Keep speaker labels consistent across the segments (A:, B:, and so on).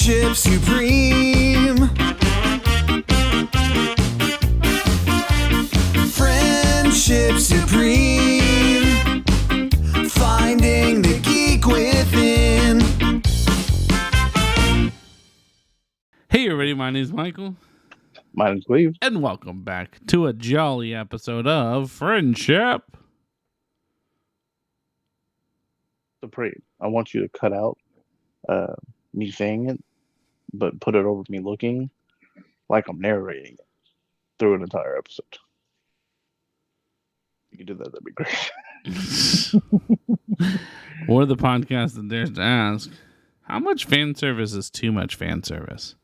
A: Friendship supreme. Friendship supreme. Finding the geek within.
B: Hey everybody, my name is Michael.
C: My name's Cleve.
B: And welcome back to a jolly episode of Friendship
C: Supreme. I want you to cut out me saying it, but put it over me looking like I'm narrating it through an entire episode. You can do that, that'd be great.
B: Or the podcast that dares to ask, how much fan service is too much fan service?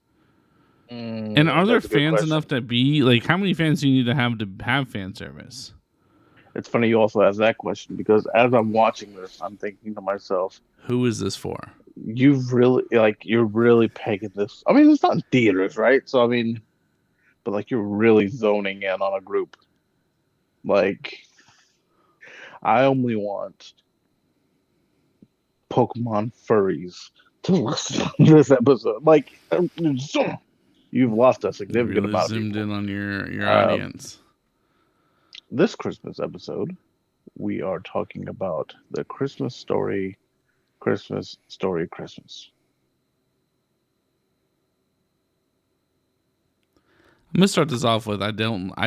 B: And are there fans enough to be, like, how many fans do you need to have fan service?
C: It's funny you also ask that question, because as I'm watching this, I'm thinking to myself,
B: who is this for?
C: You're really pegging this. I mean, it's not in theaters, right? So, I mean, but like, you're really zoning in on a group. Like, I only want Pokemon furries to listen to this episode. Like, you've lost a significant amount of
B: zoomed
C: people.
B: in on your audience.
C: This Christmas episode, we are talking about the Christmas story, Christmas.
B: I'm gonna start this off with I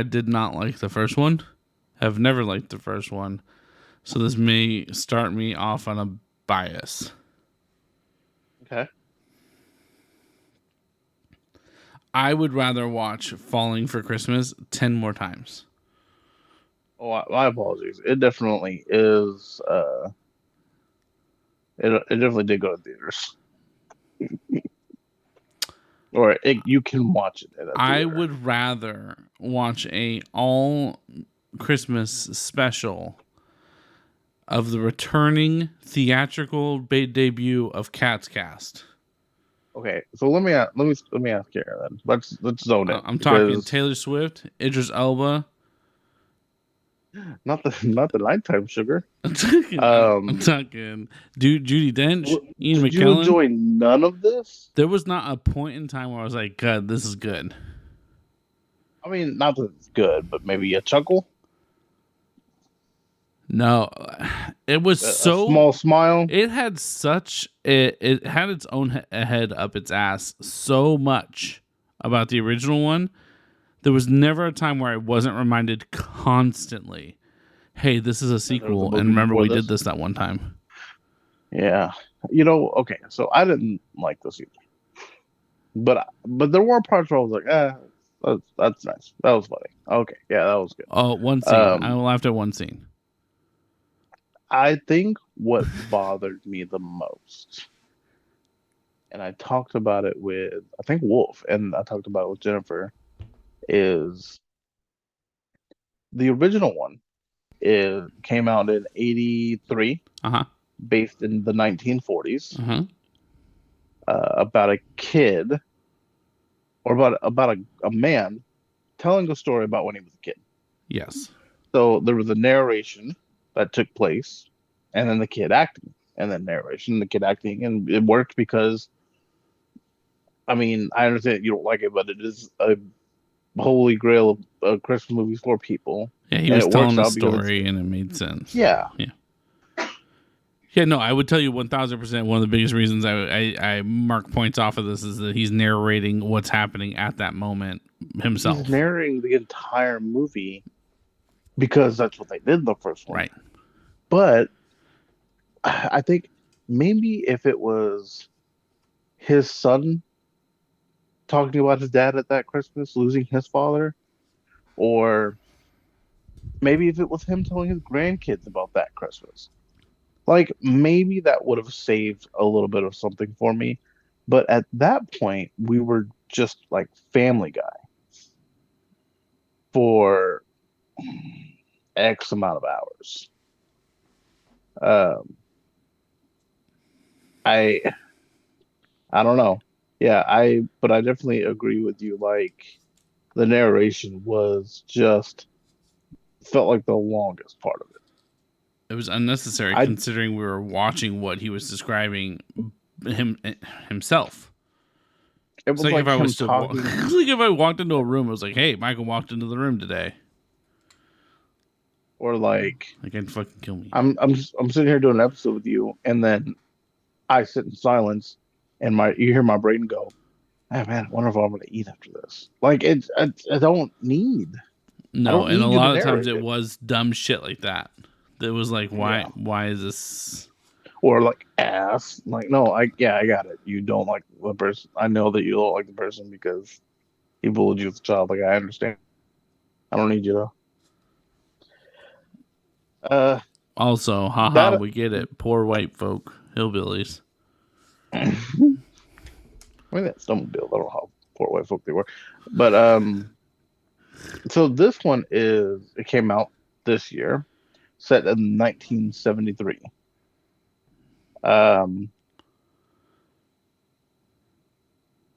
B: did not like the first one. I've never liked the first one, so this may start me off on a bias.
C: Okay.
B: I would rather watch Falling for Christmas 10 more times.
C: Oh, my apologies. It definitely is. It definitely did go to theaters. Or you can watch it at a theater.
B: I would rather watch a all Christmas special of the returning theatrical debut of Cats Cast.
C: Okay, so let me ask here then. Let's zone in.
B: I'm talking Taylor Swift, Idris Elba.
C: Not the nighttime sugar.
B: I'm talking Judi Dench, Ian McKellen.
C: Did you enjoy none of this?
B: There was not a point in time where I was like, God, this is good.
C: I mean, not that it's good, but maybe a chuckle?
B: No. It was
C: a
B: so...
C: small smile?
B: It had such... It had its own head up its ass so much about the original one. There was never a time where I wasn't reminded constantly, hey, this is a sequel, and remember we did this that one time.
C: Yeah. Okay, so I didn't like this either. But there were parts where I was like, that's nice. That was funny. Okay, yeah, that was good.
B: Oh, one scene. I laughed at one scene.
C: I think what bothered me the most, and I talked about it with, I think, Wolf, and I talked about it with Jennifer, is the original one. It came out in 1983, based in the 1940s, about a kid, or about a man telling a story about when he was a kid.
B: Yes. So
C: there was a narration that took place, and then the kid acting, and then narration, the kid acting, and it worked because, I mean, I understand you don't like it, but it is a holy grail of Christmas movies for people.
B: Yeah, he was telling a story and it made sense.
C: Yeah.
B: Yeah, no, I would tell you 1,000% one of the biggest reasons I mark points off of this is that he's narrating what's happening at that moment himself.
C: He's narrating the entire movie because that's what they did in the first one.
B: Right.
C: But I think maybe if it was his son talking about his dad at that Christmas, losing his father, or maybe if it was him telling his grandkids about that Christmas, like, maybe that would have saved a little bit of something for me. But at that point, we were just like Family Guy for X amount of hours. I don't know. Yeah, but I definitely agree with you. Like, the narration was just felt like the longest part of it.
B: It was unnecessary considering we were watching what he was describing himself.
C: It
B: It's
C: was
B: like if I
C: him
B: was to
C: talking.
B: it's like if I walked into a room, it was like, hey, Michael walked into the room today.
C: Or like
B: Like, I'd fucking kill me.
C: I'm sitting here doing an episode with you, and then I sit in silence, and you hear my brain go, "Hey man, I wonder if I'm gonna eat after this." Like I don't need. I
B: No,
C: don't
B: and
C: need
B: a
C: you to
B: lot of times
C: narrate
B: it
C: it.
B: was dumb shit like that. That was like,
C: Yeah.
B: why is this?
C: Or like ass. Like no, I got it. You don't like the person. I know that you don't like the person because he bullied you as a child. Like I understand. I don't need you though.
B: Also, haha,
C: That
B: we get it. Poor white folk, hillbillies.
C: I mean that's snowmobile. I don't know how poor white folk they were. But so this one it came out this year, set in 1973. Um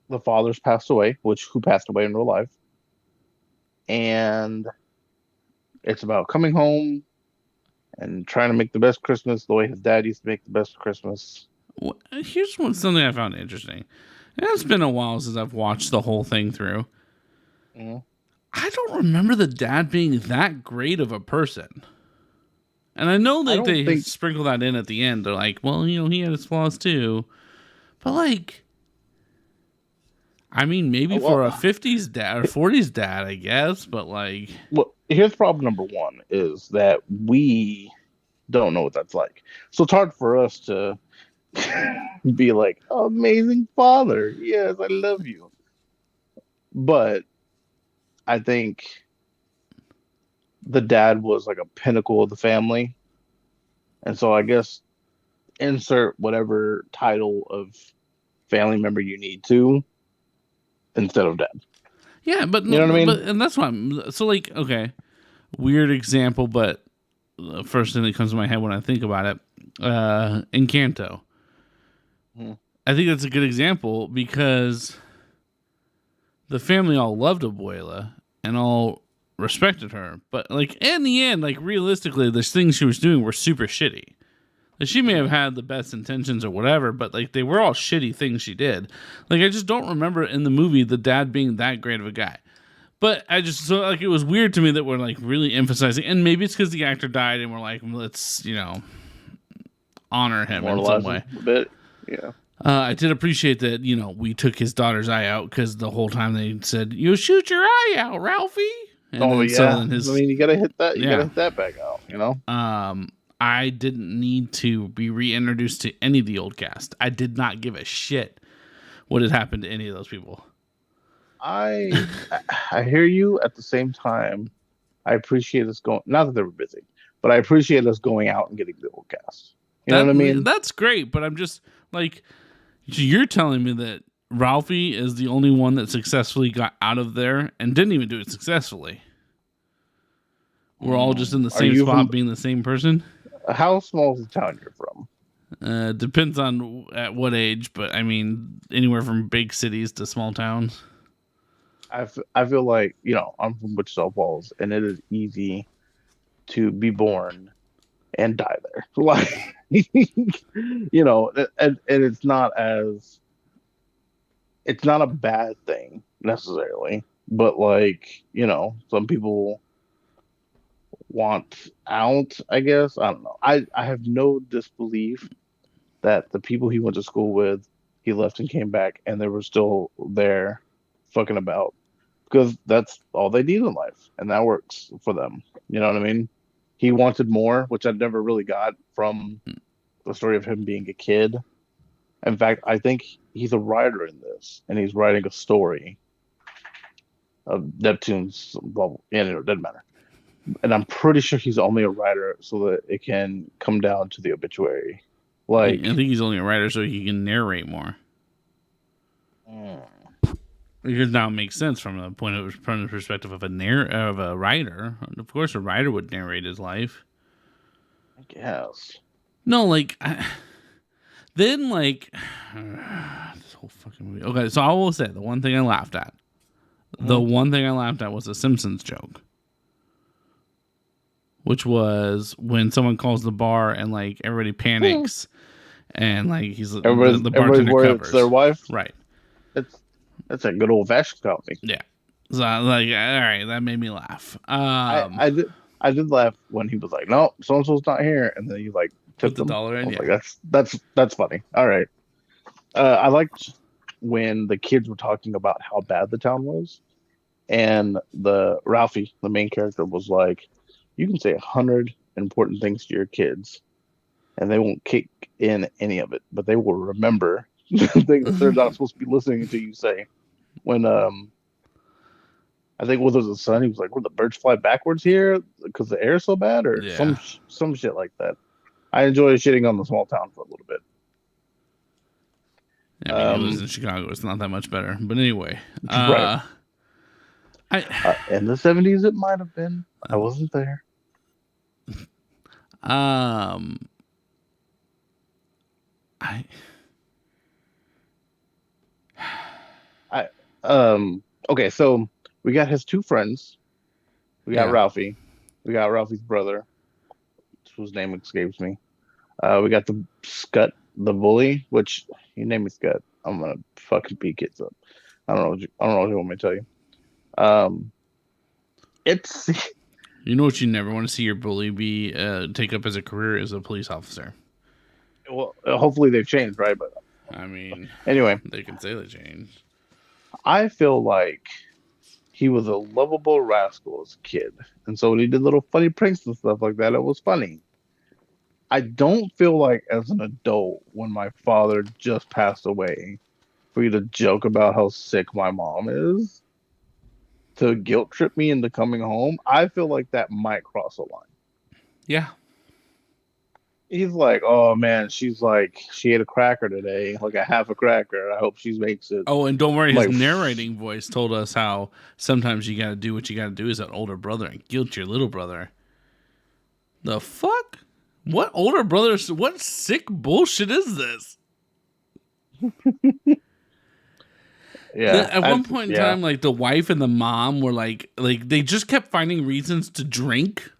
C: the father's passed away, who passed away in real life. And it's about coming home and trying to make the best Christmas the way his dad used to make the best Christmas.
B: Here's something I found interesting. It's been a while since I've watched the whole thing through.
C: Mhm.
B: I don't remember the dad being that great of a person. And I know that they sprinkle that in at the end. They're like, well, he had his flaws too. But like, I mean, maybe for a 50s dad or 40s dad, I guess. But like,
C: Well, here's problem number one is that we don't know what that's like. So it's hard for us to be like, amazing father. Yes, I love you. But I think the dad was like a pinnacle of the family. And so I guess insert whatever title of family member you need to instead of dad.
B: yeah, but
C: You know what I mean?
B: But, and that's why so like, okay, weird example, but the first thing that comes to my head when I think about it, Encanto. I think that's a good example because the family all loved Abuela and all respected her. But like in the end, like realistically, the things she was doing were super shitty. Like, she may have had the best intentions or whatever, but like they were all shitty things she did. Like I just don't remember in the movie the dad being that great of a guy. But it was weird to me that we're like really emphasizing, and maybe it's because the actor died and we're like, let's honor him in some way.
C: A bit, yeah.
B: I did appreciate that, we took his daughter's eye out because the whole time they said, "You shoot your eye out, Ralphie." And
C: I mean, you gotta hit that. You gotta hit that back out.
B: I didn't need to be reintroduced to any of the old cast. I did not give a shit what had happened to any of those people.
C: I hear you. At the same time, I appreciate us going. Not that they were busy, but I appreciate us going out and getting the old cast. You know what I mean?
B: That's great, but I'm just like, you're telling me that Ralphie is the only one that successfully got out of there and didn't even do it successfully. We're all just in the same spot, being the same person.
C: How small is the town you're from?
B: Depends on at what age, but I mean, anywhere from big cities to small towns.
C: I feel like, I'm from Wichita Falls, and it is easy to be born and die there. Like, and it's not a bad thing necessarily, but like, some people want out, I guess. I don't know. I have no disbelief that the people he went to school with, he left and came back, and they were still there fucking about, because that's all they need in life, and that works for them. You know what I mean? He wanted more, which I never really got from the story of him being a kid. In fact, I think he's a writer in this, and he's writing a story of Neptune's. Well, it doesn't matter. And I'm pretty sure he's only a writer so that it can come down to the obituary. Like,
B: I think he's only a writer so he can narrate more. Because now it makes sense from the perspective of a writer. Of course, a writer would narrate his life.
C: I guess.
B: No, like, then like this whole fucking movie. Okay, so I will say the one thing I laughed at. The one thing I laughed at was a Simpsons joke, which was when someone calls the bar and like everybody panics, and like the bartender
C: worried
B: covers
C: it's their wife.
B: Right.
C: That's a good old fashioned comedy.
B: Yeah. So like, all right, that made me laugh.
C: I did laugh when he was like, "No, so and so's not here," and then he like
B: Put
C: tipped
B: the
C: him.
B: dollar
C: I
B: in,
C: was like,
B: yeah.
C: that's funny. All right. I liked when the kids were talking about how bad the town was, and the Ralphie, the main character, was like, "You can say 100 important things to your kids, and they won't kick in any of it, but they will remember the things that they're not supposed to be listening to you say." When I think was his son, he was like, "Were the birds fly backwards here because the air's so bad, or
B: Yeah.
C: some shit like that." I enjoy shitting on the small town for a little bit.
B: I mean, he lives in Chicago. It's not that much better. But anyway,
C: Right.
B: I
C: In the 70s, it might have been. I wasn't there.
B: um I
C: I Okay, so we got his two friends. We got
B: yeah.
C: Ralphie. We got Ralphie's brother, whose name escapes me. We got the Scut, the bully, which you name me Scut, I'm gonna fucking beat kids up. I don't know what you want me to tell you. Um, it's
B: You know what you never want to see your bully be take up as a career as a police officer.
C: well, hopefully they've changed, right? But
B: I mean,
C: anyway,
B: they can say they changed.
C: I feel like he was a lovable rascal as a kid, and so when he did little funny pranks and stuff like that, it was funny. I don't feel like as an adult when my father just passed away for you to joke about how sick my mom is to guilt trip me into coming home. I feel like that might cross a line.
B: Yeah.
C: He's like, "Oh man, she's like she ate a cracker today, like a half a cracker. I hope she makes it."
B: Oh, and don't worry,
C: I'm
B: his
C: like,
B: narrating voice told us how sometimes you got to do what you got to do as an older brother and guilt your little brother. The fuck? What older brother? What sick bullshit is this?
C: yeah.
B: At one point in
C: Yeah.
B: time, like the wife and the mom were like they just kept finding reasons to drink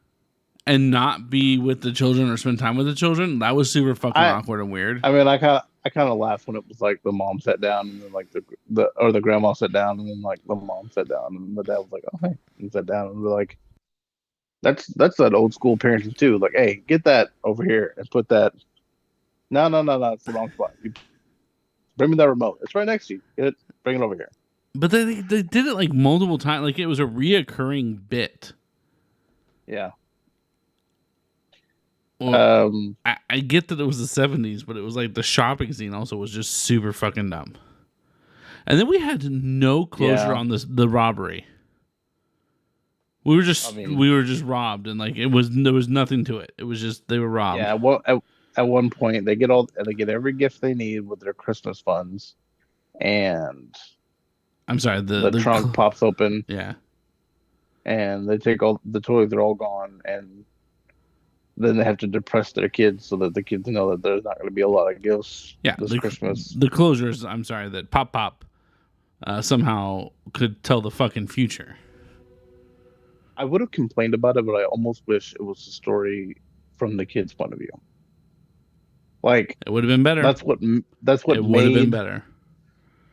B: and not be with the children or spend time with the children. That was super fucking
C: I
B: awkward and weird.
C: I mean, I kind of laughed when it was like the mom sat down and then like the grandma sat down and then like the mom sat down and the dad was like, "Oh hey," and sat down and we're like, that's that old school parenting too. Like, hey, get that over here and put that. No, it's the wrong spot. You bring me that remote. It's right next to you. Get it. Bring it over here.
B: But they did it like multiple times. Like it was a reoccurring bit.
C: Yeah.
B: Well, I get that it was the 70s, but it was like the shopping scene also was just super fucking dumb. And then we had no closure on the robbery. We were just robbed, and like there was nothing to it. It was just they were robbed.
C: Yeah. At one point they get every gift they need with their Christmas funds, and
B: I'm sorry,
C: the trunk pops open.
B: Yeah.
C: And they take all the toys are all gone, and then they have to depress their kids so that the kids know that there's not going to be a lot of gifts this Christmas.
B: The closures, I'm sorry, that Pop somehow could tell the fucking future.
C: I would have complained about it, but I almost wish it was a story from the kids' point of view. Like
B: it would have been better.
C: That's what
B: it would have been better.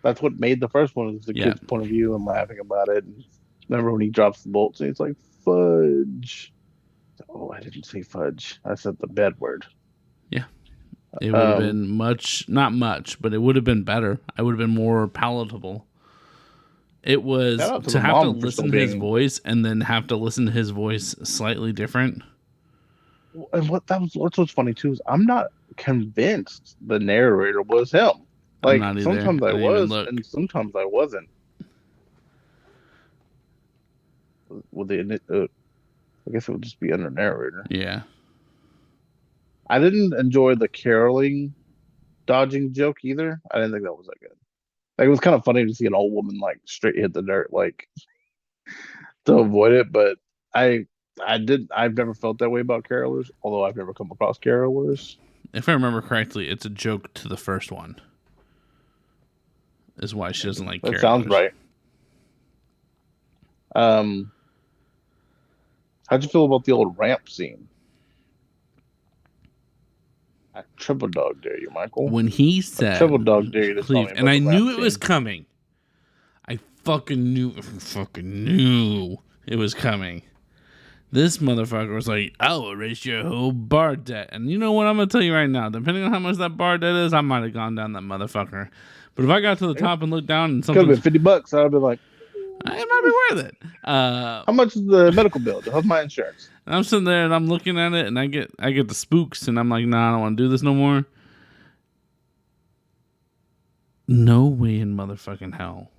C: That's what made the first one was the kid's point of view and laughing about it. And remember when he drops the bolts and he's like, "Fudge." Oh, I didn't say fudge. I said the bad word.
B: Yeah. It would have been not much, but it would have been better. I would have been more palatable. It was to have to listen to his voice and then have to listen to his voice slightly different.
C: And what's funny too is I'm not convinced the narrator was him. Like sometimes I was and sometimes I wasn't. With I guess it would just be under narrator.
B: Yeah.
C: I didn't enjoy the caroling dodging joke either. I didn't think that was that good. Like it was kind of funny to see an old woman like straight hit the dirt like to avoid it, but I've never felt that way about carolers, although I've never come across carolers.
B: If I remember correctly, it's a joke to the first one. Is why she doesn't like carolers.
C: That sounds right. How'd you feel about the old ramp scene? I triple dog dare you, Michael.
B: When he said,
C: triple dog dare you to tell me
B: and I knew it was coming. fucking knew it was coming. This motherfucker was like, I'll erase your whole bar debt. And you know what? I'm going to tell you right now, depending on how much that bar debt is, I might have gone down that motherfucker. But if I got to the top and looked down and
C: Could have
B: something,
C: been $50. I'd be like,
B: it might be worth it.
C: how much is the medical bill? How's my insurance?
B: And I'm sitting there and I'm looking at it and I get the spooks and I'm like, nah, I don't want to do this no more. No way in motherfucking hell.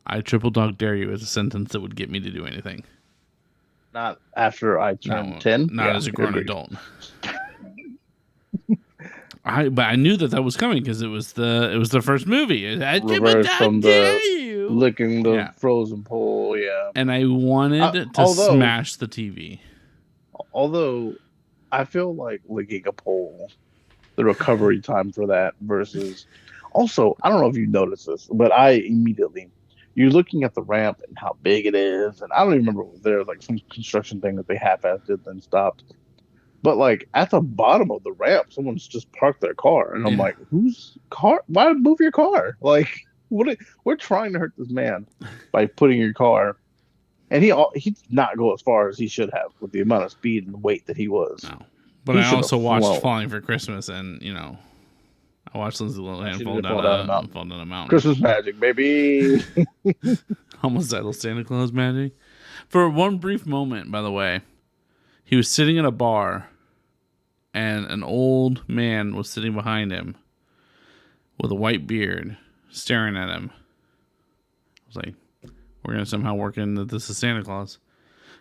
B: I triple dog dare you as a sentence that would get me to do anything.
C: Not after I turned 10.
B: Not as a grown adult. But I knew that was coming because it was the first movie.
C: Reverse from the licking the
B: Yeah.
C: frozen pole, yeah.
B: And I wanted to smash the TV.
C: Although, I feel like licking a pole, the recovery time for that versus... Also, I don't know if you noticed this, but you're looking at the ramp and how big it is, and I don't even remember if there was like some construction thing that they half-assed did then stopped. But like at the bottom of the ramp, someone's just parked their car, and I'm like, "Whose car? Why move your car? Like, we're trying to hurt this man by putting your car." And he did not go as far as he should have with the amount of speed and weight that he was.
B: No, but I also watched Falling for Christmas, and I watched Lindsay Lohan fall down a mountain.
C: Christmas magic, baby.
B: Homicidal Santa Claus magic. For one brief moment, by the way, he was sitting in a bar, and an old man was sitting behind him with a white beard, staring at him. I was like, we're going to somehow work in that this is Santa Claus.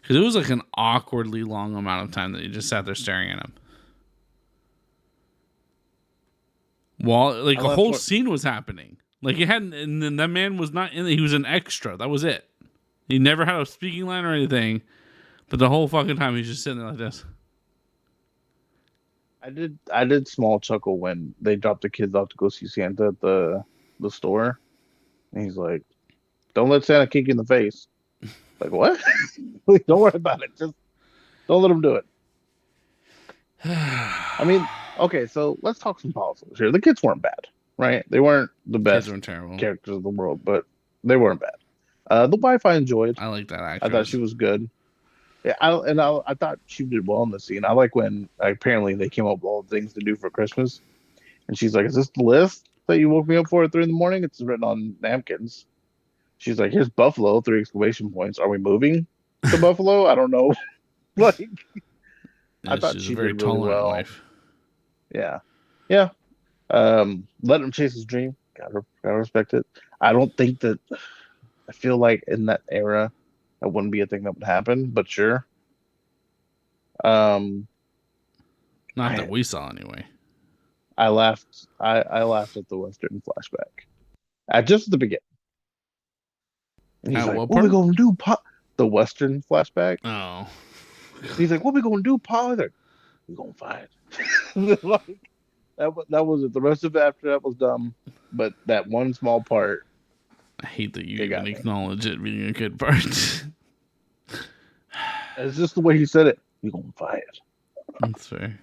B: Because it was like an awkwardly long amount of time that he just sat there staring at him. While like a whole scene was happening, like it hadn't, and then that man was not in it. He was an extra. That was it. He never had a speaking line or anything, but the whole fucking time he's just sitting there like this.
C: I did small chuckle when they dropped the kids off to go see Santa at the store, and he's like, "Don't let Santa kick you in the face." Like what? Like, don't worry about it. Just don't let him do it. I mean. Okay, so let's talk some positives here. The kids weren't bad, right? They weren't the best characters in the world, but they weren't bad. The wife I enjoyed.
B: I like that actress.
C: I thought she was good. Yeah, I thought she did well in the scene. I like when apparently they came up with all the things to do for Christmas, and she's like, "Is this the list that you woke me up for at 3 a.m? It's written on napkins." She's like, "Here's Buffalo, 3 exclamation points. Are we moving to Buffalo? I don't know." Like, I thought she did really well. Wife. Yeah. Let him chase his dream. Gotta respect it. I don't think that. I feel like in that era, that wouldn't be a thing that would happen. But sure.
B: Not that we saw anyway.
C: I laughed. I laughed at the Western flashback. Just at the beginning. And he's like, "What we gonna do, Pop?" The Western flashback.
B: Oh.
C: He's like, "What we gonna do, Pop?" He's like, "We gonna fight." Like, that was it. The rest of it after that was dumb, but that one small part.
B: I hate that you even acknowledge it being a good part.
C: It's just the way he said it. We gonna fight.
B: That's fair.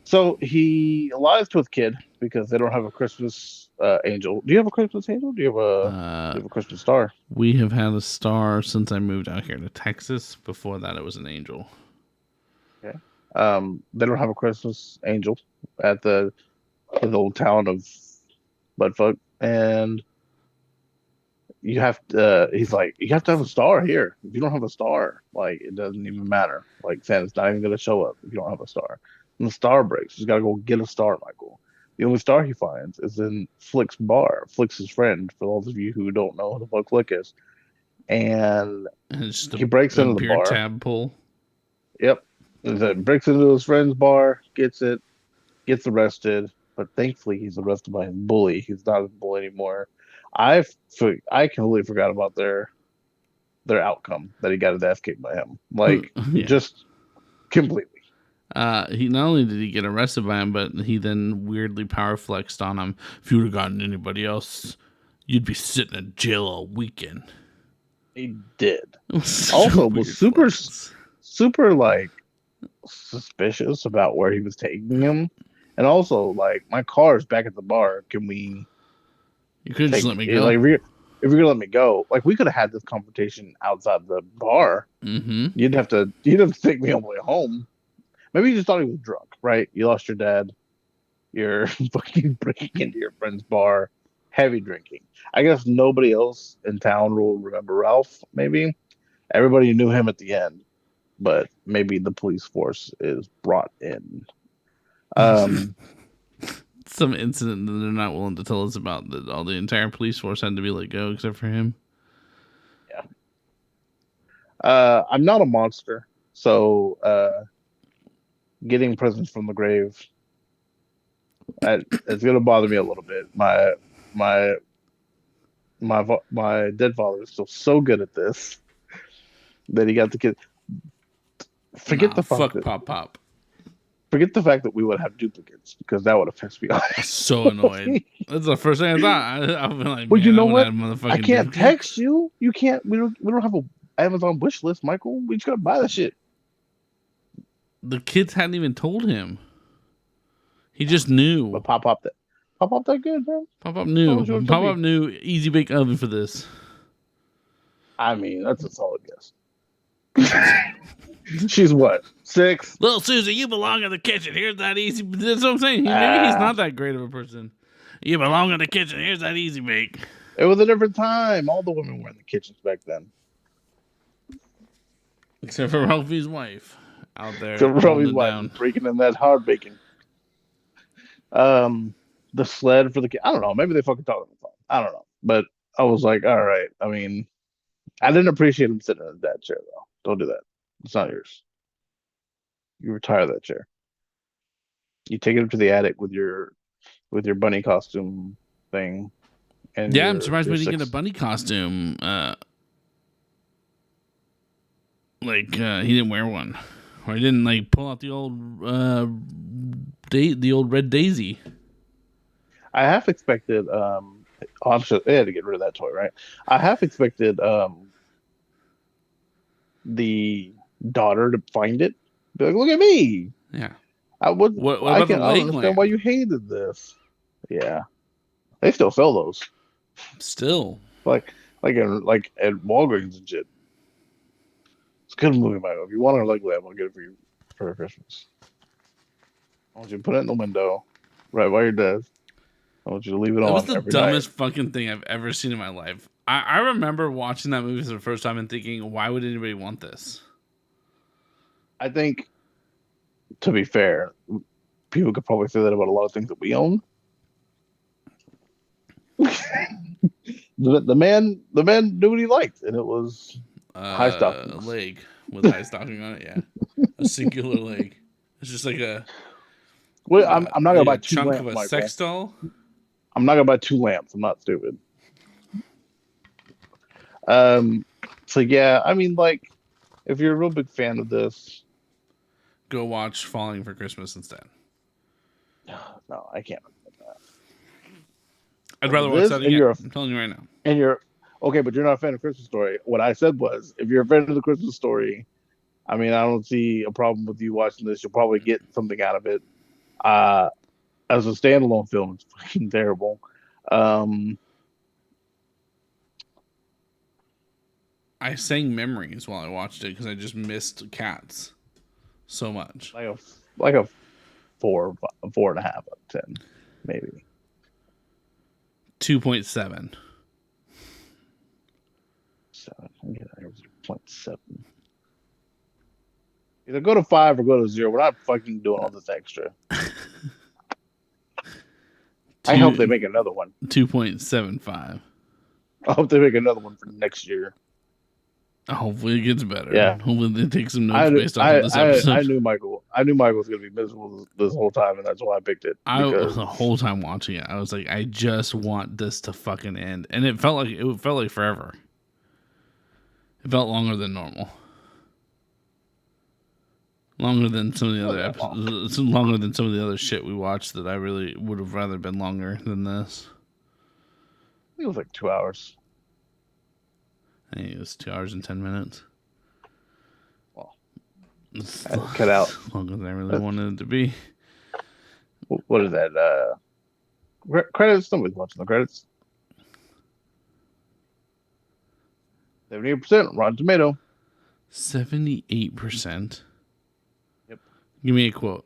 C: So he lies to his kid because they don't have a Christmas angel. Do you have a Christmas angel? Do you have a Christmas star?
B: We have had a star since I moved out here to Texas. Before that, it was an angel.
C: Okay. They don't have a Christmas angel at the old town of Budfuck, and you have to. He's like, you have to have a star here. If you don't have a star, like it doesn't even matter. Like Santa's not even gonna show up if you don't have a star. And the star breaks. He's got to go get a star, Michael. The only star he finds is in Flick's bar. Flick's his friend. For those of you who don't know who the fuck Flick is, and he breaks into the bar.
B: Tab pull.
C: Yep. Breaks into his friend's bar, gets it, gets arrested, but thankfully he's arrested by his bully. He's not a bully anymore. I completely forgot about their outcome that he got his ass kicked by him. Like just completely.
B: He not only did he get arrested by him, but he then weirdly power flexed on him. If you would have gotten anybody else, you'd be sitting in jail all weekend.
C: He did. Also was super like suspicious about where he was taking him, and also like, my car's back at the bar. Can we
B: You could just let me
C: Yeah,
B: go.
C: like, if you're gonna let me go, like we could have had this conversation outside the bar.
B: Mm-hmm.
C: You'd have to take me all the way home. Maybe you just thought he was drunk, right? You lost your dad. You're fucking breaking into your friend's bar, heavy drinking. I guess nobody else in town will remember Ralph. Maybe everybody knew him at the end, but maybe the police force is brought in. Um,
B: Some incident that they're not willing to tell us about, that all the entire police force had to be let go except for him.
C: I'm not a monster, so getting presents from the grave, it's gonna bother me a little bit. My my dead father is still so good at this that he got the kid. Forget the fact that
B: Pop.
C: forget the fact that we would have duplicates because that would have pissed me off.
B: So annoyed. That's the first thing I thought. I've been like,
C: Well,
B: man,
C: you know
B: I
C: what?
B: would have motherfucking
C: I can't
B: duplicate.
C: text you. You can't. We don't have a Amazon wish list, Michael. We just gotta buy that shit.
B: The kids hadn't even told him. He just knew.
C: But pop up that good, man.
B: Pop up knew.
C: Oh, sure,
B: Pop
C: tell
B: up knew. Easy bake oven for this.
C: I mean, that's a solid guess. She's what, 6?
B: Little Susie, you belong in the kitchen. Here's that easy. That's what I'm saying. Maybe he's not that great of a person. You belong in the kitchen. Here's that easy bake.
C: It was a different time. All the women were in the kitchens back then.
B: Except for Ralphie's wife out there.
C: So
B: holding
C: probably
B: it
C: why
B: down.
C: breaking in that hard baking. The sled for the kid. I don't know. Maybe they fucking talk on the phone. I don't know. But I was like, all right. I mean, I didn't appreciate him sitting in his dad's chair though. Don't do that. It's not yours. You retire that chair. You take it up to the attic with your bunny costume thing. And
B: Yeah, I'm surprised we didn't get a
C: six-
B: bunny costume. He didn't wear one, or he didn't like pull out the old the old red daisy.
C: I half expected I'm sure they had to get rid of that toy, right? I half expected the daughter to find it. Be like, look at me.
B: Yeah.
C: I would
B: What
C: I
B: about
C: can
B: the
C: I
B: leg
C: don't understand
B: lamp?
C: why you hated this. Yeah. They still sell those.
B: Still,
C: Like at Walgreens and shit. It's a good movie, Michael. If you want a leg lamp, I'll get it for you for Christmas. I want you to put it in the window right by your desk. I want you to leave it
B: that
C: on
B: was the
C: every
B: dumbest
C: night.
B: fucking thing I've ever seen in my life. I remember watching that movie for the first time and thinking, why would anybody want this?
C: I think, to be fair, people could probably say that about a lot of things that we own. the man knew what he liked, and it was high
B: A
C: stockings.
B: leg with high stocking on it. Yeah, a singular leg. It's just like a.
C: Well, I'm not gonna
B: like
C: buy
B: a
C: 2
B: chunk
C: lamps,
B: of a
C: Michael.
B: sex doll.
C: I'm not gonna buy 2 lamps. I'm not stupid. So yeah, I mean, like, if you're a real big fan of this,
B: Go watch Falling for Christmas instead.
C: no, I can't.
B: I'd rather watch
C: This
B: that
C: and
B: again.
C: you're a-
B: I'm telling you right now.
C: And you're okay, but you're not a fan of Christmas Story. What I said was, if you're a fan of the Christmas Story, I mean, I don't see a problem with you watching this. You'll probably get something out of it. As a standalone film, it's fucking terrible.
B: I sang memories while I watched it because I just missed Cats so much.
C: Like a 4, 4.5 out of 10, maybe.
B: 2.7.
C: 7. Yeah, 0.7. Either go to 5 or go to 0. We're not fucking doing all this extra. I hope they make another one.
B: 2.75.
C: I hope they make another one for next year.
B: Hopefully it gets better.
C: Yeah.
B: Hopefully they take some notes based off of this episode.
C: I knew Michael was gonna be miserable this whole time, and that's why I picked it. because-
B: The whole time watching it, I was like, I just want this to fucking end, and it felt like forever. It felt longer than normal. Longer than some of the other episodes. Longer than some of the other shit we watched that I really would have rather been longer than this.
C: I think it was like 2 hours.
B: I think it was 2 hours and 10 minutes.
C: Well,
B: It's
C: I had to cut out.
B: longer than I really wanted it to be.
C: What is that? Credits? Somebody's watching the credits. 78% Rotten Tomato.
B: 78%.
C: Yep.
B: Give me a quote.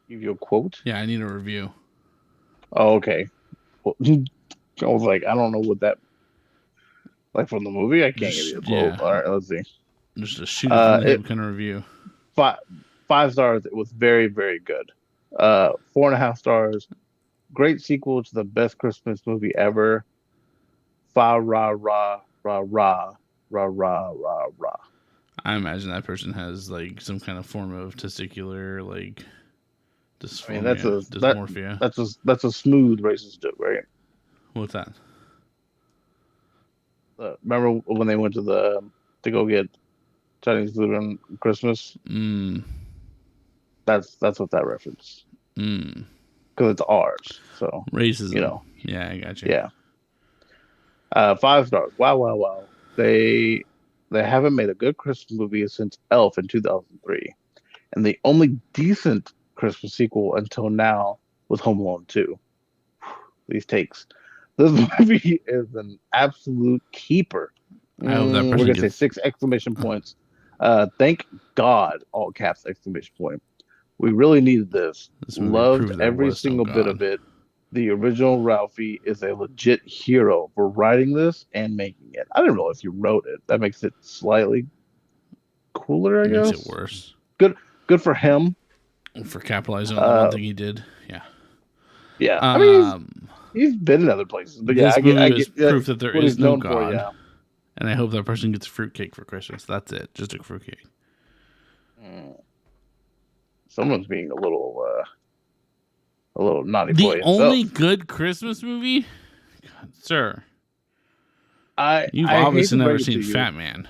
C: Give you a quote.
B: Yeah, I need a review.
C: Oh, okay. Well, I was like, I don't know what that like from the movie. I can't give you a quote.
B: Yeah,
C: All right, let's see.
B: just a shoot it from the
C: It
B: hip kind of review.
C: five stars. It was very, very good. 4.5 stars. Great sequel to the best Christmas movie ever. Fa ra ra ra ra ra ra ra ra.
B: I imagine that person has like some kind of form of testicular like
C: I mean, that's a
B: dysmorphia.
C: that's a smooth racist joke, right?
B: What's that?
C: Remember when they went to go get Chinese food on Christmas?
B: Mm.
C: That's what that reference
B: Mm.
C: because it's ours. So
B: Racism.
C: you know,
B: Yeah, I got you.
C: yeah. 5 stars. Wow, wow, wow. They haven't made a good Christmas movie since Elf in 2003, and the only decent Christmas sequel until now was Home Alone 2. These takes. This movie is an absolute keeper.
B: I hope that
C: We're
B: person
C: gonna say
B: gets
C: 6 exclamation points. Thank God, all caps exclamation point. We really needed this.
B: this movie
C: Loved
B: proved there
C: every
B: was no
C: single bit
B: God.
C: of it. The original Ralphie is a legit hero for writing this and making it. I don't know if you wrote it. That makes it slightly cooler, I
B: It makes
C: guess.
B: it worse.
C: Good for him.
B: For capitalizing on the one
C: Uh,
B: thing he did. Yeah.
C: yeah. I mean,
B: Um
C: he's been in other places, but yeah,
B: this
C: I
B: movie was
C: get
B: proof that there
C: what
B: is
C: he's
B: no
C: known for.
B: God.
C: Yeah.
B: And I hope that person gets fruitcake for Christmas. That's it. Just a fruitcake.
C: Mm. Someone's being a little naughty
B: The
C: boy
B: only
C: himself.
B: good Christmas movie? God, sir. You've
C: I hate
B: obviously
C: to
B: never
C: break it
B: seen
C: to you.
B: Fat Man.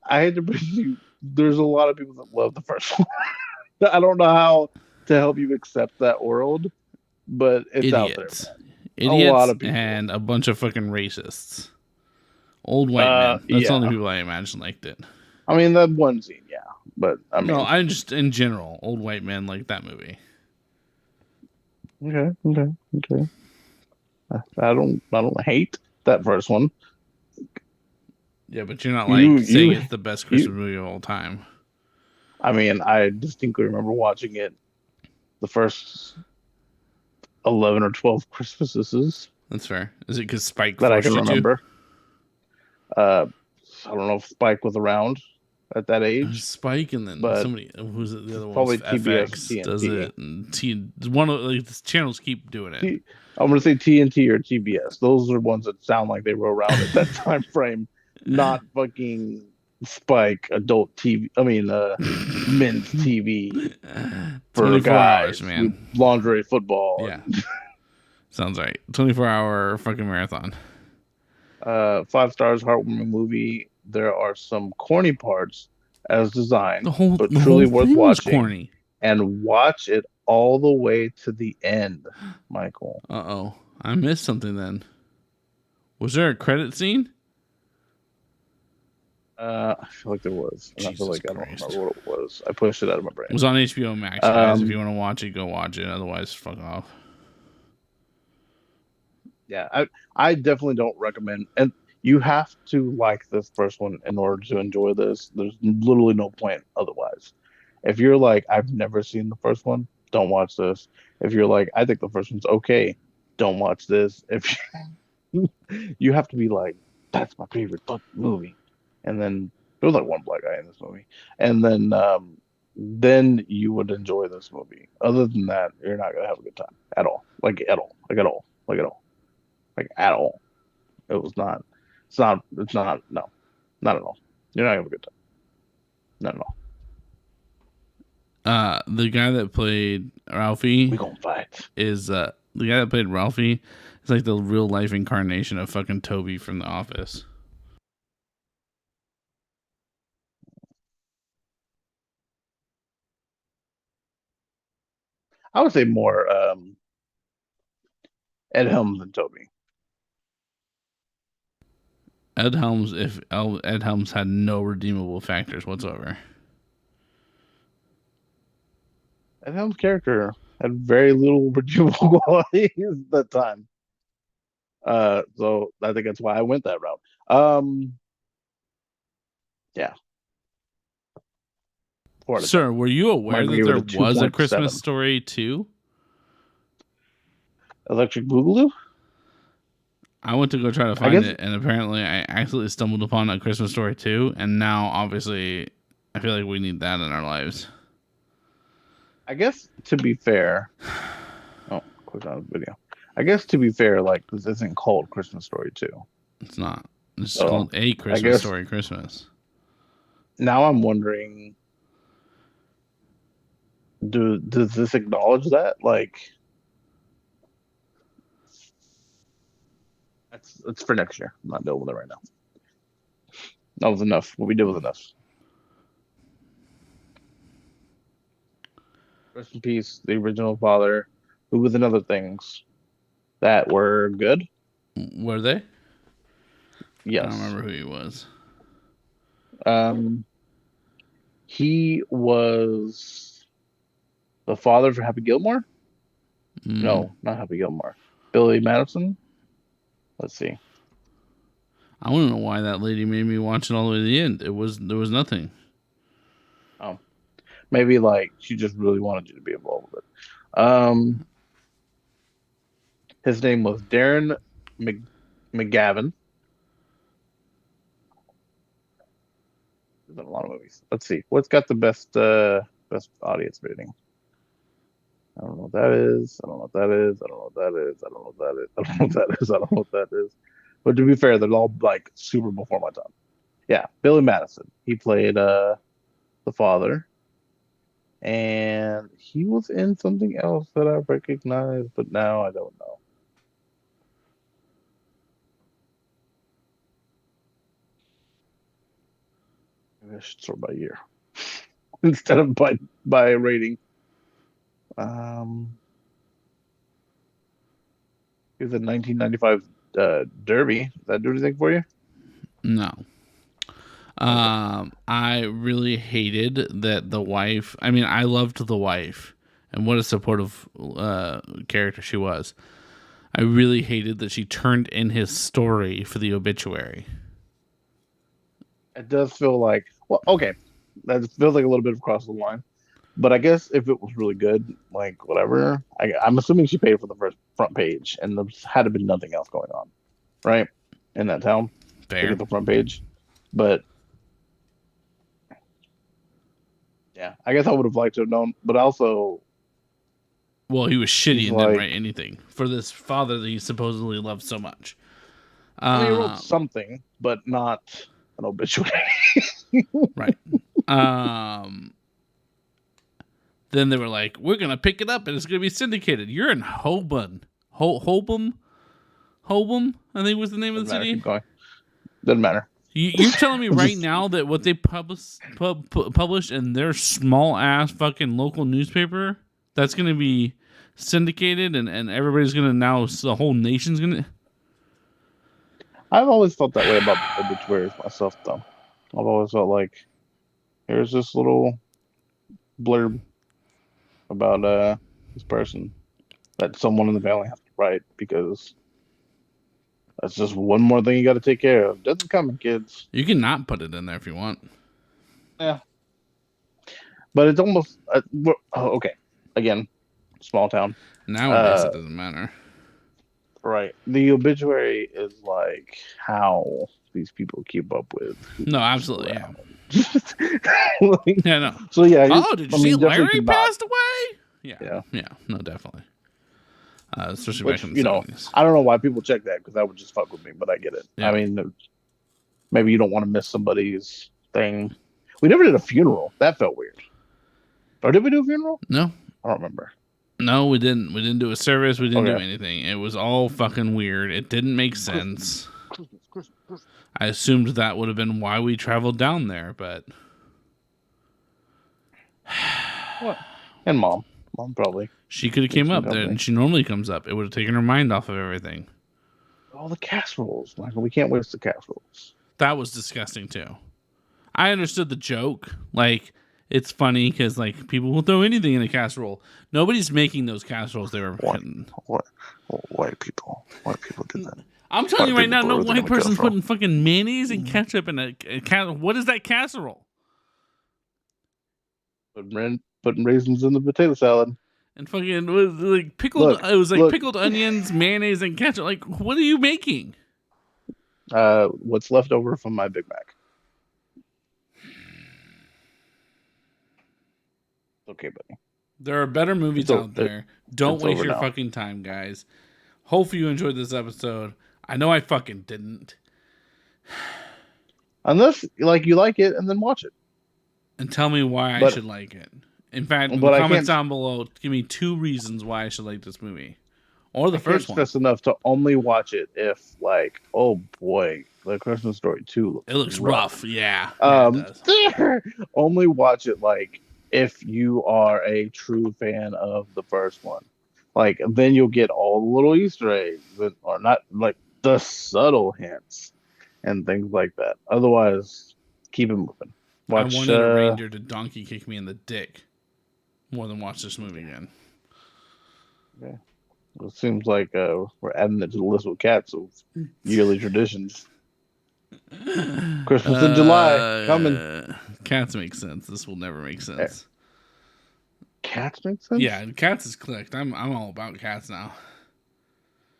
C: I hate to bring you. There's a lot of people that love the first one. I don't know how to help you accept that world, but it's out there,
B: Idiots.
C: man. A lot
B: Idiots
C: of people.
B: and a bunch of fucking racists. Old white men. That's the
C: Yeah.
B: only people I imagine liked it.
C: I mean that one scene, yeah. But I mean,
B: No, I'm just in general. Old white men like that movie.
C: okay. I don't hate that first one.
B: Yeah, but you're not
C: You
B: like saying
C: you
B: it's the best
C: you.
B: Christmas movie of all time.
C: I mean, I distinctly remember watching it the first 11 or 12 Christmases
B: That's fair. Is it because Spike
C: that I
B: forced
C: can
B: you to?
C: remember. Uh, I don't know if Spike was around at that
B: It was
C: age,
B: Spike, and then
C: but
B: somebody who's it? The other one was
C: probably TBS or
B: FX does
C: TNT.
B: it, and one of like the channels keep doing it.
C: I'm gonna say TNT or TBS. Those are ones that sound like they were around at that time frame, not fucking Spike adult TV. I mean, men's TV for
B: 24
C: guys
B: hours, man.
C: with lingerie football.
B: Yeah, sounds right. 24-hour fucking marathon.
C: 5 stars, heartwarming movie. There are some corny parts as designed, but
B: The
C: truly
B: whole
C: worth
B: thing was
C: watching.
B: corny.
C: And watch it all the way to the end, Michael.
B: Uh-oh. I missed something then. Was there a credit scene?
C: I feel like there was. And I feel
B: Jesus
C: like I don't
B: Christ.
C: remember what it was. I pushed it out of my brain.
B: It was on HBO Max, guys. If
C: Um,
B: you want to watch it, go watch it. Otherwise, fuck off.
C: Yeah, I definitely don't recommend. And you have to like this first one in order to enjoy this. There's literally no point otherwise. If you're like, I've never seen the first one, don't watch this. If you're like, I think the first one's okay, don't watch this. If you have to be like, that's my favorite fucking movie, and then there was like one black guy in this movie, and then you would enjoy this movie. Other than that, you're not gonna have a good time at all. Like at all. Like at all. Like at all. Like at all. It was not. It's not. No, not at all. You're not gonna have a good time. Not at all.
B: The guy that played Ralphie
C: We gonna fight.
B: is the guy that played Ralphie is like the real life incarnation of fucking Toby from The Office.
C: I would say more Ed Helms than Toby.
B: Ed Helms, if Ed Helms had no redeemable factors whatsoever.
C: Ed Helms' character had very little redeemable qualities at the time. So I think that's why I went that route. Um, yeah, 4 out of 10.
B: Sir, were you
C: I'm gonna
B: aware that
C: give it
B: there
C: a
B: was a Christmas
C: 2.7.
B: Story 2?
C: Electric Boogaloo?
B: I went to go try to
C: I
B: find
C: guess
B: it, and apparently I accidentally stumbled upon a Christmas Story 2, and now obviously I feel like we need that in our lives.
C: I guess to be fair, oh, click on the video. I guess to be fair, like this isn't called Christmas Story 2.
B: It's not. It's
C: So
B: called A
C: I
B: Christmas
C: guess
B: Story Christmas.
C: now I'm wondering, does this acknowledge that? Like it's for next year. I'm not dealing with it right now. That was enough. What we did was enough. Rest in peace, the original father, who was in other things that were good.
B: Were they? I don't
C: Yes.
B: remember who he was.
C: Um, he was the father for Happy Gilmore.
B: Mm,
C: No, not Happy Gilmore. Billy Madison. Let's see.
B: I want to know why that lady made me watch it all the way to the end. There was nothing.
C: Oh, maybe like she just really wanted you to be involved with it. His name was Darren McGavin. He's in a lot of movies. Let's see. What's got the best audience rating? I don't know what that is. I don't know what that is. I don't know what that is. I don't know what that is. I don't know what that is. I don't know what that is. But to be fair, they're all like super before my time. Yeah, Billy Madison. He played the father, and he was in something else that I recognize, but now I don't know. Maybe I should sort by year instead of by rating. Um, he was in 1995 Derby. Does that do anything for you?
B: No.
C: Okay.
B: I really hated that the wife. I mean, I loved the wife, and what a supportive character she was. I really hated that she turned in his story for the obituary.
C: It does feel like, well, okay, that feels like a little bit of across the line. But I guess if it was really good, like whatever, I'm assuming she paid for the first front page, and there had to be nothing else going on, right, in that town to
B: Fair.
C: get the front page. But yeah, I guess I would have liked to have known. But also,
B: Well, he was shitty
C: he's
B: and didn't
C: like,
B: write anything for this father that he supposedly loved so much.
C: I mean, he wrote
B: Um,
C: something, but not an obituary.
B: right. Um, then they were like, "We're gonna pick it up and it's gonna be syndicated." You're in Hobun, Hobum, I think was the name of
C: Doesn't
B: the
C: matter.
B: city.
C: Keep going. Doesn't matter.
B: You're telling me right
C: Just-
B: now that what they published in their small ass fucking local newspaper that's gonna be syndicated and everybody's gonna now the whole nation's gonna.
C: I've always felt that way about obituaries myself, though. I've always felt like here's this little blurb about this person that someone in the family has to write because that's just one more thing you got to take care of. Doesn't coming, kids.
B: You can not put it in there if you want.
C: Yeah, but it's almost okay. Again, small town.
B: Nowadays,
C: Uh,
B: it doesn't matter.
C: right. The obituary is like how these people keep up with.
B: No, absolutely. Yeah.
C: Like,
B: Yeah, no.
C: so yeah.
B: Oh, did you
C: I
B: see
C: mean, definitely
B: Larry
C: could not.
B: passed away? Yeah.
C: Yeah.
B: Yeah. No, definitely. Especially
C: Which
B: back in the 70s.
C: I don't know why people check that because that would just fuck with me, but I get it.
B: Yeah.
C: I mean, maybe you don't want to miss somebody's thing. We never did a funeral. That felt weird. Or did we do a funeral?
B: No.
C: I don't remember.
B: No, we didn't. We didn't do a service. We didn't do
C: Okay.
B: anything. It was all fucking weird. It didn't make sense.
C: Christmas.
B: I assumed that would have been why we traveled down there, but
C: What? And mom probably.
B: she could have came
C: Some
B: up there,
C: company.
B: and she normally comes up. It would have taken her mind off of everything.
C: All the casseroles, Michael. We can't waste the casseroles.
B: That was disgusting too. I understood the joke. Like, it's funny because like people will throw anything in a casserole. Nobody's making those casseroles. They were
C: What? White people. White people did that.
B: I'm telling you right now, no
C: Where they're
B: white
C: gonna come
B: person's
C: from.
B: putting fucking mayonnaise and ketchup in a what is that casserole?
C: Putting raisins in the potato salad.
B: And fucking it was like pickled.
C: Look,
B: It was like
C: look.
B: pickled onions, mayonnaise, and ketchup. Like, what are you making?
C: What's left over from my Big Mac. Okay, buddy.
B: There are better movies
C: It's
B: out there. Don't
C: it's
B: waste
C: over
B: your
C: now.
B: fucking time, guys. Hopefully you enjoyed this episode. I know I fucking didn't.
C: Unless like you like it and then watch it.
B: And tell me why I
C: But-
B: should like it. In fact, in the
C: but I
B: comments
C: can't-
B: down below, give me 2 reasons why I should like this movie. Or the
C: I can't
B: first one.
C: stress enough to only watch it if like, oh boy, the Christmas Story 2
B: It looks rough. Yeah. Yeah, it does.
C: only watch it like if you are a true fan of the first one. Like then you'll get all the little Easter eggs, or not like the subtle hints and things like that. Otherwise, keep it moving. Watch.
B: I wanted a reindeer to donkey kick me in the dick more than watch this movie again.
C: It seems like we're adding it to the list of cats of yearly traditions. Christmas in July coming.
B: Cats make sense. This will never make sense.
C: Cats make sense.
B: Yeah, cats is clicked. I'm all about cats now.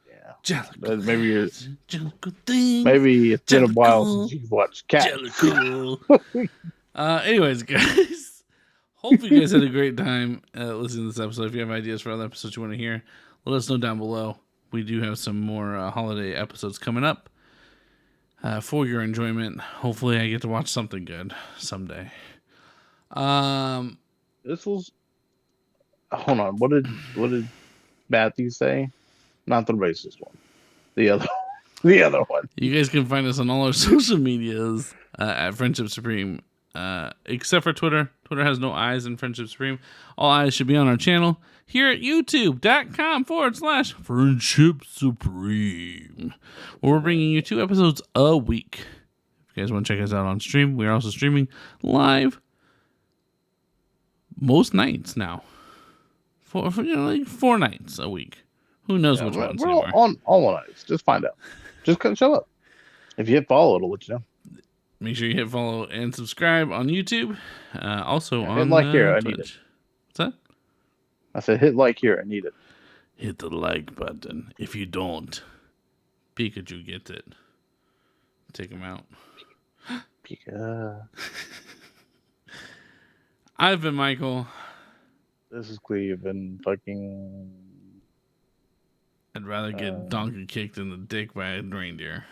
C: Yeah.
B: Jellicle.
C: But maybe you're
B: Jellicle thing.
C: maybe it's been a while
B: Jellicle.
C: since you've watched Cats.
B: Jellicle. Anyways, guys, hopefully you guys had a great time listening to this episode. If you have ideas for other episodes you want to hear, let us know down below. We do have some more holiday episodes coming up for your enjoyment. Hopefully I get to watch something good someday.
C: This was. Hold on. What did Matthew say? Not the racist one. The other. The other one.
B: You guys can find us on all our social medias at Friendship Supreme, except for Twitter. Twitter has no eyes in Friendship Supreme. All eyes should be on our channel here at youtube.com/Friendship Supreme, where we're bringing you 2 episodes a week. If you guys want to check us out on stream, we are also streaming live most nights now. For like 4 nights a week. Who knows which ones
C: We're
B: anymore.
C: on all nights. Just find out. Just show up. If you hit follow, it'll let you know.
B: Make sure you hit follow and subscribe on YouTube. Also on
C: hit like here, I need
B: Twitch. What's that?
C: I said hit like here. I need it.
B: Hit the like button. If you don't, Pikachu gets it. Take him out.
C: Pika.
B: I've been Michael.
C: This is Cleve and fucking.
B: I'd rather get donkey kicked in the dick by a reindeer.